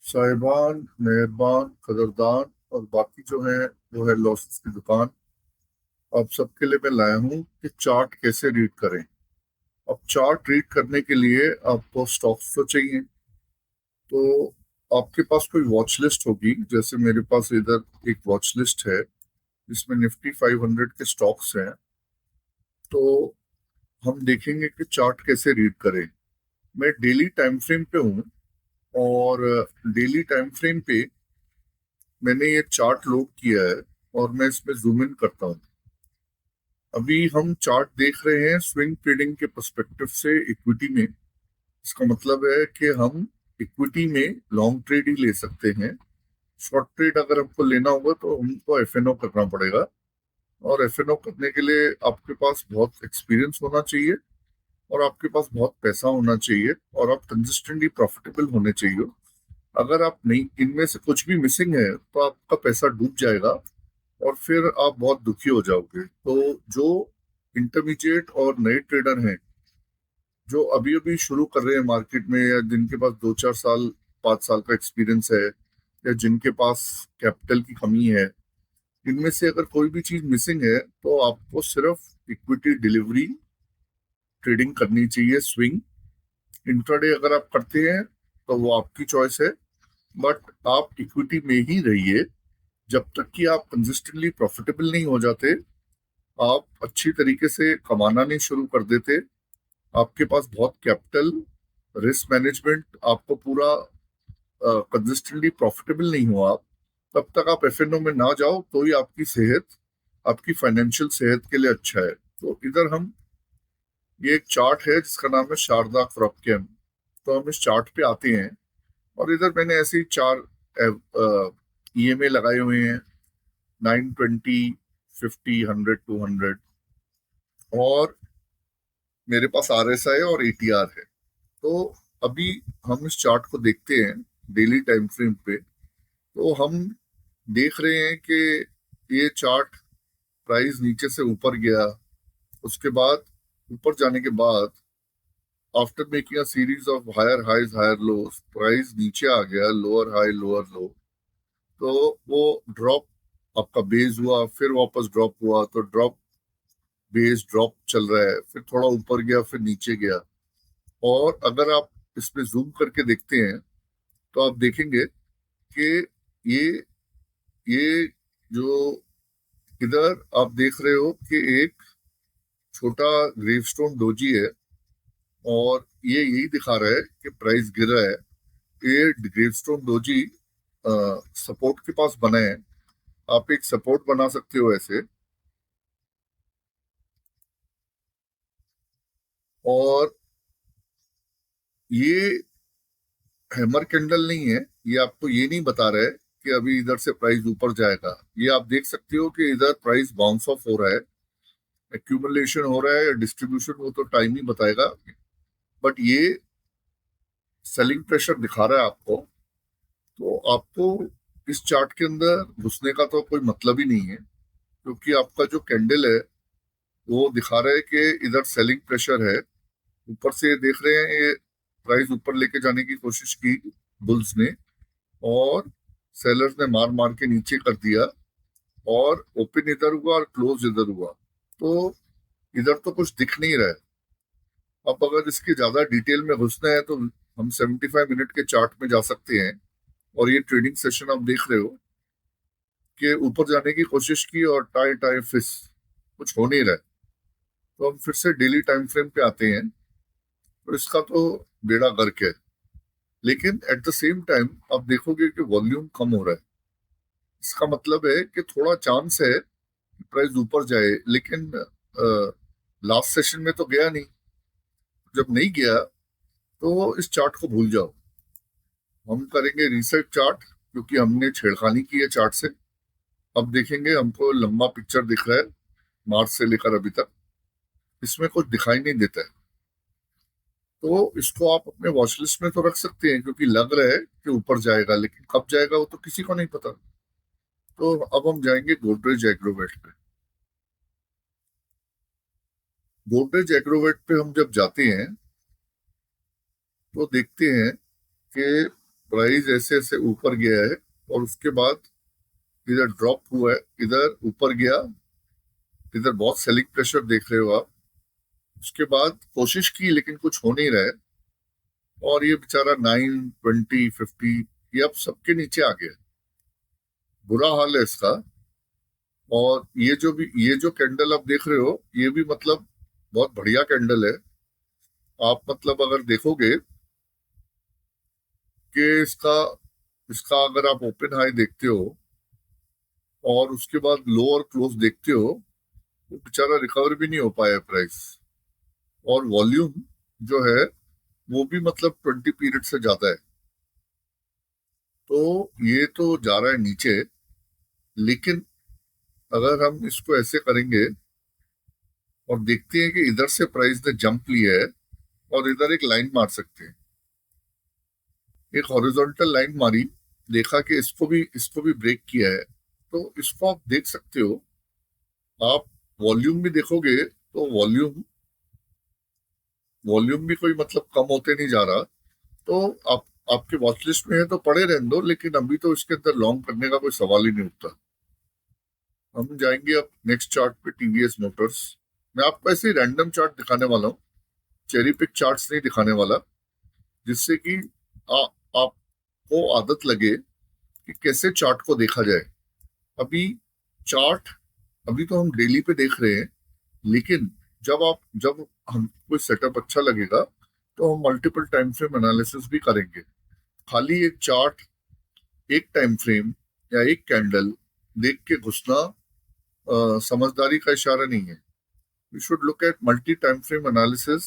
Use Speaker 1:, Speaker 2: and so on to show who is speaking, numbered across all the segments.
Speaker 1: साहिबान, मेहरबान, कदरदान और बाकी जो है वो है लॉसेस की दुकान। आप सबके लिए मैं लाया हूँ कि चार्ट कैसे रीड करें। अब चार्ट रीड करने के लिए आपको स्टॉक्स तो चाहिए। तो आपके पास कोई वॉच लिस्ट होगी, जैसे मेरे पास इधर एक वॉच लिस्ट है जिसमें निफ्टी 500 के स्टॉक्स हैं। तो हम देखेंगे कि चार्ट कैसे रीड करें। मैं डेली टाइम फ्रेम पे हूँ और डेली टाइम फ्रेम पे मैंने ये चार्ट लोड किया है और मैं इसमें जूम इन करता हूँ। अभी हम चार्ट देख रहे हैं स्विंग ट्रेडिंग के पर्सपेक्टिव से इक्विटी में। इसका मतलब है कि हम इक्विटी में लॉन्ग ट्रेड ही ले सकते हैं। शॉर्ट ट्रेड अगर हमको लेना होगा तो हमको एफएनओ करना पड़ेगा, और एफएनओ करने के लिए आपके पास बहुत एक्सपीरियंस होना चाहिए और आपके पास बहुत पैसा होना चाहिए और आप कंसिस्टेंटली प्रॉफिटेबल होने चाहिए। अगर आप नहीं, इनमें से कुछ भी मिसिंग है तो आपका पैसा डूब जाएगा और फिर आप बहुत दुखी हो जाओगे। तो जो इंटरमीडिएट और नए ट्रेडर हैं जो अभी अभी शुरू कर रहे हैं मार्केट में, या जिनके पास 2-4 साल 5 साल का एक्सपीरियंस है, या जिनके पास कैपिटल की कमी है, इनमें से अगर कोई भी चीज मिसिंग है तो आपको सिर्फ इक्विटी डिलीवरी ट्रेडिंग करनी चाहिए। स्विंग इंट्राडे अगर आप करते हैं तो वो आपकी चॉइस है, बट आप इक्विटी में ही रहिए जब तक कि आप कंसिस्टेंटली प्रॉफिटेबल नहीं हो जाते, आप अच्छी तरीके से कमाना नहीं शुरू कर देते, आपके पास बहुत कैपिटल, रिस्क मैनेजमेंट, आपको पूरा कंसिस्टेंटली प्रॉफिटेबल नहीं हो आप, तब तक आप एफएनओ में ना जाओ तो ही आपकी सेहत, आपकी फाइनेंशियल सेहत के लिए अच्छा है। तो इधर हम, ये एक चार्ट है जिसका नाम है शारदा क्रॉप कैम। तो हम इस चार्ट पे आते हैं और इधर मैंने ऐसे ही चार ईएमए लगाए हुए हैं, 9, 20, 50, 100, 200, और मेरे पास आरएसआई और एटीआर है। तो अभी हम इस चार्ट को देखते हैं डेली टाइम फ्रेम पे। तो हम देख रहे हैं कि ये चार्ट प्राइस नीचे से ऊपर गया, उसके बाद ऊपर जाने के बाद after making a series of higher highs higher lows price नीचे आ गया, लोअर हाई लोअर लो। तो वो ड्रॉप आपका बेस हुआ, फिर वापस ड्रॉप हुआ, तो ड्रॉप बेस ड्रॉप चल रहा है, फिर थोड़ा ऊपर गया, फिर नीचे गया। और अगर आप इसमें जूम करके देखते हैं तो आप देखेंगे कि ये ये जो इधर आप देख रहे हो कि एक छोटा ग्रेवस्टोन डोजी है, और ये यही दिखा रहा है कि प्राइस गिर रहा है। ये ग्रेवस्टोन डोजी सपोर्ट के पास बना है। आप एक सपोर्ट बना सकते हो ऐसे, और ये हैमर कैंडल नहीं है। ये आपको ये नहीं बता रहा है कि अभी इधर से प्राइस ऊपर जाएगा। ये आप देख सकते हो कि इधर प्राइस बाउंस ऑफ हो रहा है, एक्यूमुलेशन हो रहा है या डिस्ट्रीब्यूशन, वो तो टाइम ही बताएगा। बट ये सेलिंग प्रेशर दिखा रहा है आपको। तो आपको इस चार्ट के अंदर घुसने का तो कोई मतलब ही नहीं है, क्योंकि आपका जो कैंडल है वो दिखा रहा है कि इधर सेलिंग प्रेशर है। ऊपर से देख रहे हैं ये प्राइस ऊपर लेके जाने की कोशिश की बुल्स ने, और सेलर्स ने मार मार के नीचे कर दिया, और ओपन इधर हुआ और क्लोज इधर हुआ। तो इधर तो कुछ दिख नहीं रहा है। अब अगर इसके ज्यादा डिटेल में घुसना है तो हम 75 मिनट के चार्ट में जा सकते हैं। और ये ट्रेडिंग सेशन आप देख रहे हो कि ऊपर जाने की कोशिश की और टाई टाई फिस, कुछ हो नहीं रहा है। तो हम फिर से डेली टाइम फ्रेम पे आते हैं, तो इसका तो बेड़ा गर्क है। लेकिन एट द सेम टाइम आप देखोगे कि वॉल्यूम कम हो रहा है। इसका मतलब है कि थोड़ा चांस है कि प्राइस ऊपर जाए, लेकिन लास्ट सेशन में तो गया नहीं। जब नहीं गया तो इस चार्ट को भूल जाओ। हम करेंगे रीसेट चार्ट, क्योंकि हमने छेड़खानी की है चार्ट से। अब देखेंगे, हमको लंबा पिक्चर दिख रहा है मार्च से लेकर अभी तक, इसमें कुछ दिखाई नहीं देता है। तो इसको आप अपने वॉच लिस्ट में तो रख सकते हैं, क्योंकि लग रहा है कि ऊपर जाएगा, लेकिन कब जाएगा वो तो किसी को नहीं पता। तो अब हम जाएंगे गोदरेज एग्रोवेट पे। गोदरेज एग्रोवेट पे हम जब जाते हैं तो देखते हैं कि प्राइस ऐसे ऐसे ऊपर गया है और उसके बाद इधर ड्रॉप हुआ है, इधर ऊपर गया, इधर बहुत सेलिंग प्रेशर देख रहे हो आप। उसके बाद कोशिश की लेकिन कुछ हो नहीं रहा है और ये बेचारा 9, 20, 50 ये अब सबके नीचे आ गया। बुरा हाल है इसका। और ये जो कैंडल आप देख रहे हो ये भी मतलब बहुत बढ़िया कैंडल है। आप मतलब अगर देखोगे कि इसका इसका अगर आप ओपन हाई देखते हो और उसके बाद लो और क्लोज देखते हो तो बेचारा रिकवर भी नहीं हो पाया प्राइस। और वॉल्यूम जो है वो भी मतलब 20 पीरियड से ज्यादा है। तो ये तो जा रहा है नीचे। लेकिन अगर हम इसको ऐसे करेंगे और देखते हैं कि इधर से प्राइस ने जंप लिया है और इधर एक लाइन मार सकते हैं, एक हॉरिजॉन्टल लाइन मारी, देखा कि इसको भी ब्रेक किया है, तो इसको आप देख सकते हो। आप वॉल्यूम भी देखोगे तो वॉल्यूम भी कोई मतलब कम होते नहीं जा रहा। तो आप आपके वॉच लिस्ट में है तो पड़े रहने दो, लेकिन अभी तो इसके अंदर लॉन्ग करने का कोई सवाल ही नहीं उठता। हम जाएंगे अब नेक्स्ट चार्ट पे, टीवीएस मोटर्स। मैं आपको ऐसे ही रैंडम चार्ट दिखाने वाला हूँ, चेरी पिक चार्ट्स नहीं दिखाने वाला, जिससे कि आ, आपको आदत लगे कि कैसे चार्ट को देखा जाए। अभी चार्ट अभी तो हम डेली पे देख रहे हैं, लेकिन जब हम कोई सेटअप अच्छा लगेगा तो हम मल्टीपल टाइम फ्रेम एनालिसिस भी करेंगे। खाली एक चार्ट, एक टाइम फ्रेम या एक कैंडल देख के घुसना समझदारी का इशारा नहीं है। We should look at multi-time frame analysis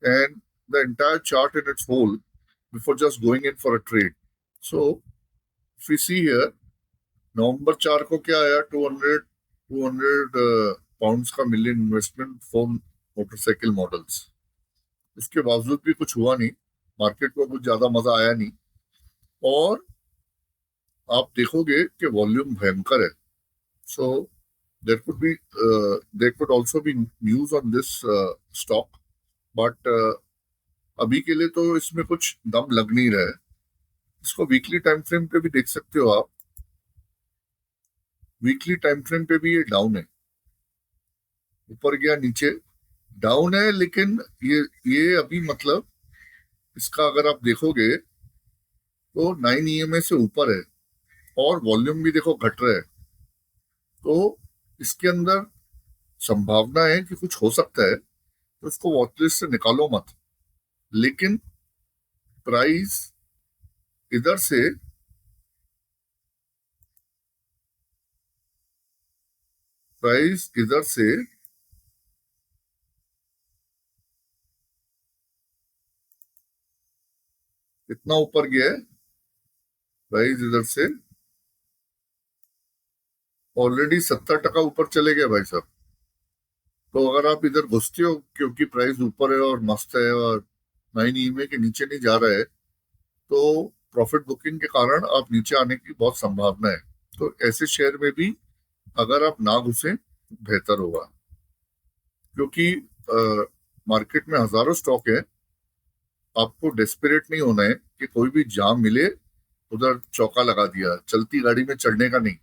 Speaker 1: and the entire chart in its whole before just going in for a trade. So, if we see here, नवंबर 4 को क्या आया, 200 पाउंड्स का million investment for motorcycle models. इसके बावजूद भी कुछ हुआ नहीं, मार्केट को कुछ ज्यादा मजा आया नहीं। और आप देखोगे कि वॉल्यूम भयंकर है। So there could also be news on this stock, but अभी के लिए तो इसमें कुछ दम लग नहीं रहा है। इसको वीकली टाइम फ्रेम पे भी देख सकते हो आप। वीकली टाइम फ्रेम पे भी ये डाउन है, ऊपर गया नीचे, डाउन है। लेकिन ये अभी मतलब इसका अगर आप देखोगे तो 9 EMA से ऊपर है और वॉल्यूम भी देखो घट रहा है। तो इसके अंदर संभावना है कि कुछ हो सकता है, तो इसको वॉच लिस्ट से निकालो मत। लेकिन प्राइस इधर से प्राइस इधर से इतना ऊपर गया है, प्राइस इधर से ऑलरेडी 70% ऊपर चले गए भाई साहब। तो अगर आप इधर घुसते हो क्योंकि प्राइस ऊपर है और मस्त है और 9 EMA के नीचे नहीं जा रहा है, तो प्रॉफिट बुकिंग के कारण आप नीचे आने की बहुत संभावना है। तो ऐसे शेयर में भी अगर आप ना घुसे बेहतर होगा, क्योंकि मार्केट में हजारों स्टॉक है। आपको डेस्परेट नहीं होना है कि कोई भी जाम मिले उधर चौका लगा दिया, चलती गाड़ी में चढ़ने का नहीं।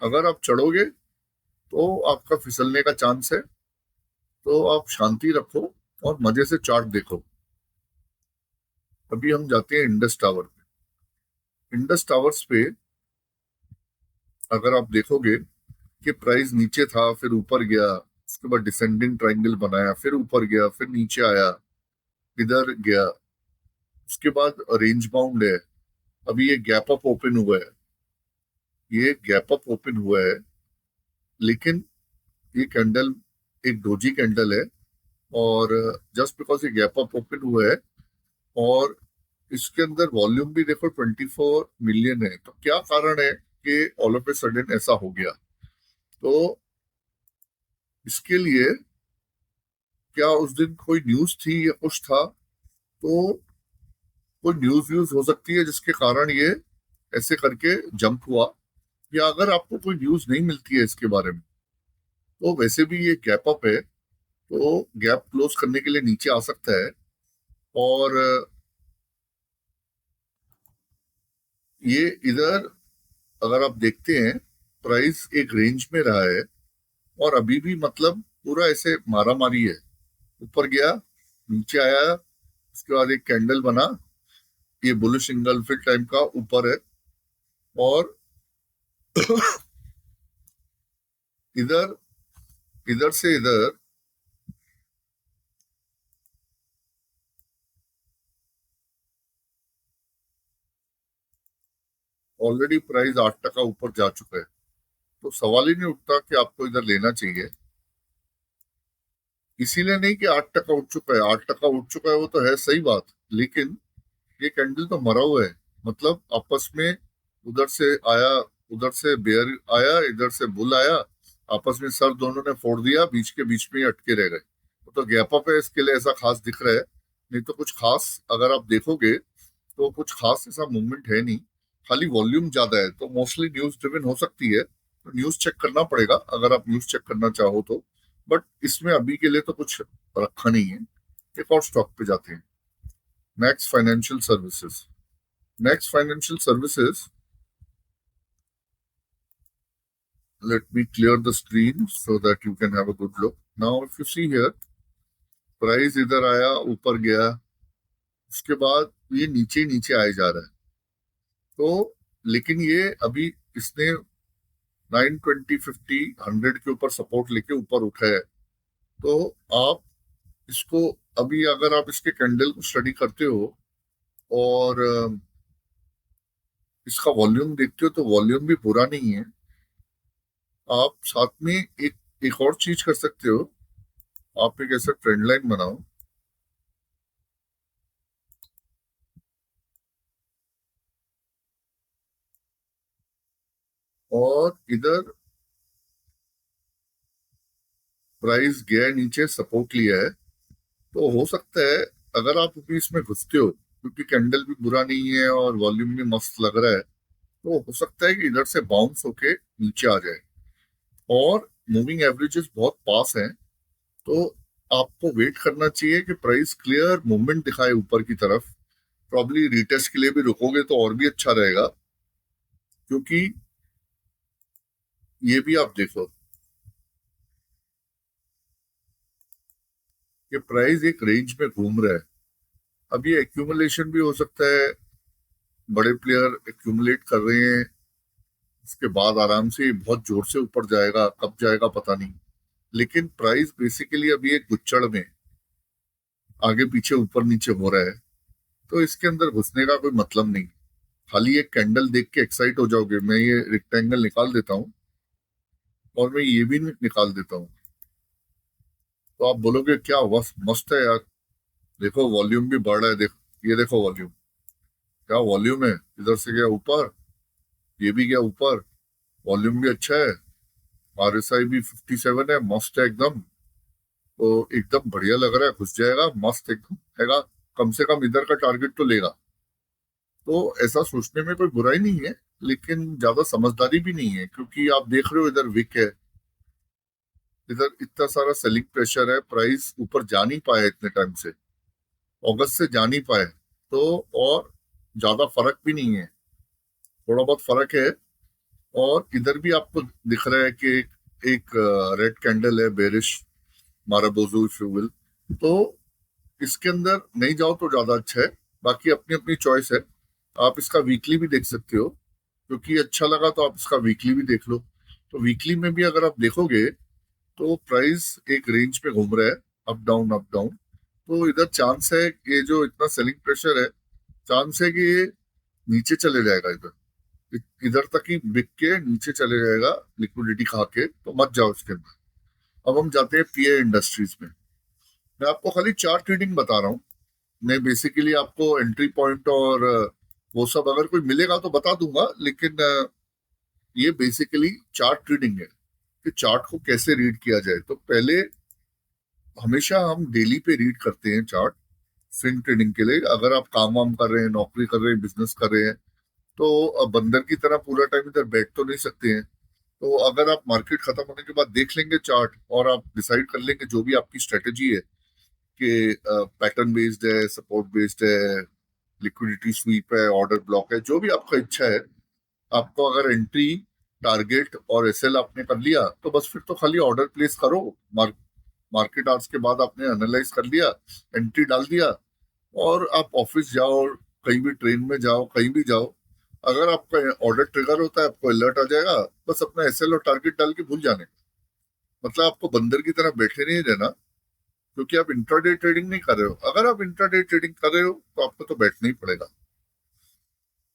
Speaker 1: अगर आप चढ़ोगे तो आपका फिसलने का चांस है। तो आप शांति रखो और मजे से चार्ट देखो। अभी हम जाते हैं इंडस टावर पे। इंडस टावर्स पे अगर आप देखोगे कि प्राइस नीचे था, फिर ऊपर गया, उसके बाद डिसेंडिंग ट्रायंगल बनाया, फिर ऊपर गया, फिर नीचे आया, इधर गया, उसके बाद रेंज बाउंड है। अभी ये गैप अप ओपन हुआ है, ये गैप अप ओपन हुआ है। लेकिन ये कैंडल एक डोजी कैंडल है और जस्ट बिकॉज ये गैप अप ओपन हुआ है और इसके अंदर वॉल्यूम भी देखो 24 मिलियन है, तो क्या कारण है कि ऑल ऑफ ए सडन ऐसा हो गया। तो इसके लिए क्या उस दिन कोई न्यूज थी या कुछ था, तो कोई न्यूज व्यूज हो सकती है जिसके कारण ये ऐसे करके जंप हुआ। या अगर आपको कोई न्यूज नहीं मिलती है इसके बारे में, तो वैसे भी ये गैप अप है, तो गैप क्लोज करने के लिए नीचे आ सकता है। और ये इधर अगर आप देखते हैं प्राइस एक रेंज में रहा है और अभी भी मतलब पूरा ऐसे मारा मारी है, ऊपर गया नीचे आया, उसके बाद एक कैंडल बना, ये बुलिश इंगल्फिंग टाइम का ऊपर है, और इधर इधर से इधर ऑलरेडी प्राइस 8% ऊपर जा चुका है। तो सवाल ही नहीं उठता कि आपको इधर लेना चाहिए। इसीलिए नहीं कि 8% उठ चुका है, 8% उठ चुका है वो तो है सही बात, लेकिन ये कैंडल तो मरा हुआ है। मतलब आपस में उधर से आया, उधर से बेयर आया, इधर से बुल आया, आपस में सर दोनों ने फोड़ दिया, बीच के बीच में ही अटके रह गए। तो गैप अप है, इसके लिए ऐसा खास दिख रहा है। नहीं तो कुछ खास अगर आप देखोगे तो कुछ खास ऐसा मूवमेंट है नहीं, खाली वॉल्यूम ज्यादा है। तो मोस्टली न्यूज ड्रिवन हो सकती है, तो न्यूज चेक करना पड़ेगा अगर आप न्यूज चेक करना चाहो तो। बट इसमें अभी के लिए तो कुछ रखा नहीं है। एक और स्टॉक पे जाते हैं, max financial services. Next financial services, let me clear the screen so that you can have a good look. Now, if you see here, price इधर आया, ऊपर गया, उसके बाद ये नीचे नीचे आए जा रहा है। तो लेकिन ये अभी इसने 920, 50, 100 के ऊपर सपोर्ट लेके ऊपर उठा है। तो आप इसको अभी अगर आप इसके कैंडल को स्टडी करते हो और इसका वॉल्यूम देखते हो तो वॉल्यूम भी बुरा नहीं है। आप साथ में एक और चीज कर सकते हो, आप एक ऐसा ट्रेंड लाइन बनाओ और इधर प्राइस गया नीचे, सपोर्ट लिया है। तो हो सकता है अगर आप अभी इसमें घुसते हो, क्योंकि कैंडल भी बुरा नहीं है और वॉल्यूम भी मस्त लग रहा है, तो हो सकता है कि इधर से बाउंस होके नीचे आ जाए। और मूविंग एवरेजेस बहुत पास हैं, तो आपको वेट करना चाहिए कि प्राइस क्लियर मूवमेंट दिखाए ऊपर की तरफ। प्रॉब्ली रीटेस्ट के लिए भी रुकोगे तो और भी अच्छा रहेगा, क्योंकि ये भी आप देखो कि प्राइस एक रेंज में घूम रहा है। अब ये एक्यूमुलेशन भी हो सकता है, बड़े प्लेयर एक्यूमुलेट कर रहे हैं, उसके बाद आराम से बहुत जोर से ऊपर जाएगा, कब जाएगा पता नहीं। लेकिन प्राइस बेसिकली अभी एक गुच्चड़ में आगे पीछे ऊपर नीचे हो रहा है, तो इसके अंदर घुसने का कोई मतलब नहीं। खाली एक कैंडल देख के एक्साइट हो जाओगे। मैं ये रेक्टेंगल निकाल देता हूँ और मैं ये भी निकाल देता हूँ, तो आप बोलोगे क्या मस्त मस्त है यार, देखो वॉल्यूम भी बढ़ रहा है, देखो ये देखो वॉल्यूम, क्या वॉल्यूम है, इधर से गया ऊपर, ये भी गया ऊपर, वॉल्यूम भी अच्छा है, आरएसआई भी 57 है, मस्त है एकदम। तो एकदम बढ़िया लग रहा है, घुस जाएगा मस्त एकदम हैगा, कम से कम इधर का टारगेट तो लेगा। तो ऐसा सोचने में कोई बुराई नहीं है, लेकिन ज्यादा समझदारी भी नहीं है, क्योंकि आप देख रहे हो इधर विक है, इधर इतना सारा सेलिंग प्रेशर है, प्राइस ऊपर जा नहीं पाया इतने टाइम से, अगस्त से जा नहीं पाए। तो और ज्यादा फर्क भी नहीं है, थोड़ा बहुत फर्क है। और इधर भी आपको दिख रहा है कि एक रेड कैंडल है, बेरिश माराबोजू इफ यू विल। तो इसके अंदर नहीं जाओ तो ज्यादा अच्छा है, बाकी अपनी अपनी चॉइस है। आप इसका वीकली भी देख सकते हो, क्योंकि अच्छा लगा तो आप इसका वीकली भी देख लो। तो वीकली में भी अगर आप देखोगे तो प्राइस एक रेंज पे घूम रहा है, अप डाउन अप डाउन। तो इधर चांस है, ये जो इतना सेलिंग प्रेशर है, चांस है कि ये नीचे चले जाएगा, इधर तक ही बिक के नीचे चले जाएगा लिक्विडिटी खा के, तो मत जाओ इसके अंदर। अब हम जाते हैं पीए इंडस्ट्रीज में। मैं आपको खाली चार्ट ट्रेडिंग बता रहा हूँ, मैं बेसिकली आपको एंट्री पॉइंट और वो सब अगर कोई मिलेगा तो बता दूंगा, लेकिन ये बेसिकली चार्ट ट्रेडिंग है कि चार्ट को कैसे रीड किया जाए। तो पहले हमेशा हम डेली पे रीड करते हैं चार्ट स्विंग ट्रेडिंग के लिए। अगर आप काम वाम कर रहे हैं, नौकरी कर रहे हैं, बिजनेस कर रहे हैं, तो अब बंदर की तरह पूरा टाइम इधर बैठ तो नहीं सकते हैं। तो अगर आप मार्केट खत्म होने के बाद देख लेंगे चार्ट और आप डिसाइड कर लेंगे जो भी आपकी स्ट्रेटेजी है कि पैटर्न बेस्ड है, सपोर्ट बेस्ड है, लिक्विडिटी स्वीप है, ऑर्डर ब्लॉक है, जो भी आपका इच्छा है। आपको अगर एंट्री, टारगेट और एसएल आपने कर लिया तो बस फिर तो खाली ऑर्डर प्लेस करो। मार्केट आवर्स के बाद आपने एनालाइज कर लिया, एंट्री डाल दिया, और आप ऑफिस जाओ, कहीं भी ट्रेन में जाओ, कहीं भी जाओ, अगर आपका ऑर्डर ट्रिगर होता है आपको अलर्ट आ जाएगा, बस अपना एसएल और टारगेट डाल के भूल जाने। मतलब आपको बंदर की तरह बैठे नहीं रहना, क्योंकि आप इंट्राडे ट्रेडिंग नहीं कर रहे हो। अगर आप इंट्राडे ट्रेडिंग कर रहे हो तो आपको तो बैठना ही पड़ेगा।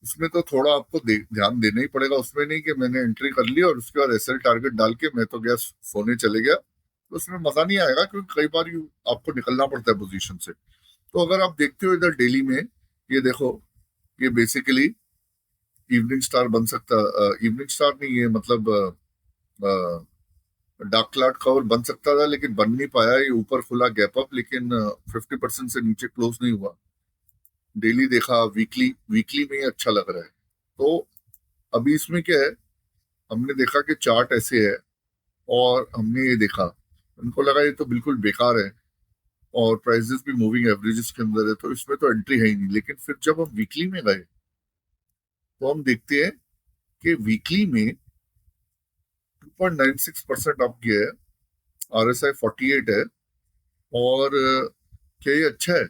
Speaker 1: उसमें तो थोड़ा आपको ध्यान देना ही पड़ेगा। उसमें नहीं कि मैंने एंट्री कर ली और उसके बाद एसएल टारगेट डाल के मैं तो गया सोने चले गया, तो उसमें मजा नहीं आएगा, क्योंकि कई बार आपको निकलना पड़ता है पोजीशन से। तो अगर आप देखते हो इधर डेली में, ये देखो, ये बेसिकली इवनिंग स्टार बन सकता, इवनिंग स्टार नहीं, ये मतलब डार्क क्लाउड कवर बन सकता था, लेकिन बन नहीं पाया। ये ऊपर खुला गैप अप, लेकिन 50% से नीचे क्लोज नहीं हुआ। डेली देखा, वीकली वीकली में ही अच्छा लग रहा है। तो अभी इसमें क्या है, हमने देखा कि चार्ट ऐसे है, और हमने ये देखा, उनको लगा ये तो बिल्कुल बेकार है, और प्राइसेस भी मूविंग एवरेजेस के अंदर है, तो इसमें तो एंट्री है ही नहीं। लेकिन फिर जब हम वीकली में गए तो हम देखते हैं कि वीकली में 2.96% अप गया है, आरएसआई 48 है, और क्या ये अच्छा है?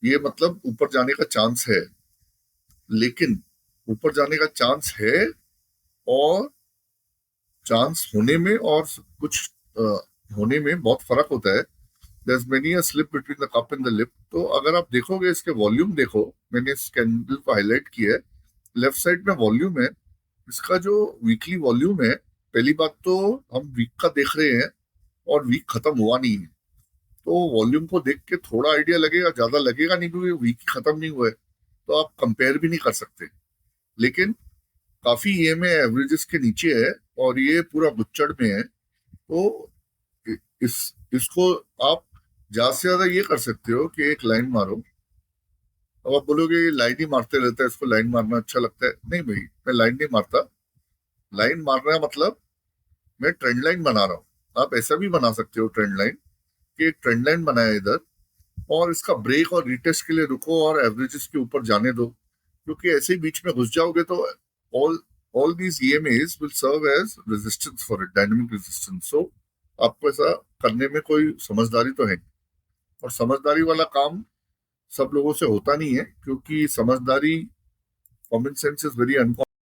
Speaker 1: ये मतलब ऊपर जाने का चांस है, लेकिन ऊपर जाने का चांस है, और चांस होने में और कुछ होने में बहुत फर्क होता है। There's many a slip between the cup and the lip। तो अगर आप देखोगे, इसके वॉल्यूम देखो, मैंने इस कैंडल को हाईलाइट किया है, लेफ्ट साइड में वॉल्यूम है। इसका जो वीकली वॉल्यूम है, पहली बात तो हम वीक का देख रहे हैं और वीक खत्म हुआ नहीं है, तो वॉल्यूम को देख के थोड़ा आइडिया लगेगा, ज्यादा लगेगा नहीं, क्योंकि वीक खत्म नहीं हुआ है, तो आप कंपेयर भी नहीं कर सकते। लेकिन काफी ईएमए एवरेजेस के नीचे है, और ये पूरा बुच्चड़ में है। तो इसको आप ज्यादा से ज्यादा ये कर सकते हो कि एक लाइन मारो। अब आप बोलोगे ये लाइन ही मारते रहता है, इसको लाइन मारना अच्छा लगता है। नहीं भाई, मैं लाइन नहीं मारता। लाइन मारना मतलब मैं ट्रेंड लाइन बना रहा हूँ। आप ऐसा भी बना सकते हो ट्रेंड लाइन, कि एक ट्रेंड लाइन बनाया इधर, और इसका ब्रेक और रिटेस्ट के लिए रुको और एवरेजेस के ऊपर जाने दो, क्योंकि ऐसे ही बीच में घुस जाओगे तो all all these EMS will serve as resistance for it, dynamic resistance. So आपको ऐसा करने में कोई समझदारी तो है नहीं। और समझदारी वाला काम सब लोगों से होता नहीं है, क्योंकि समझदारी, common sense is very uncommon.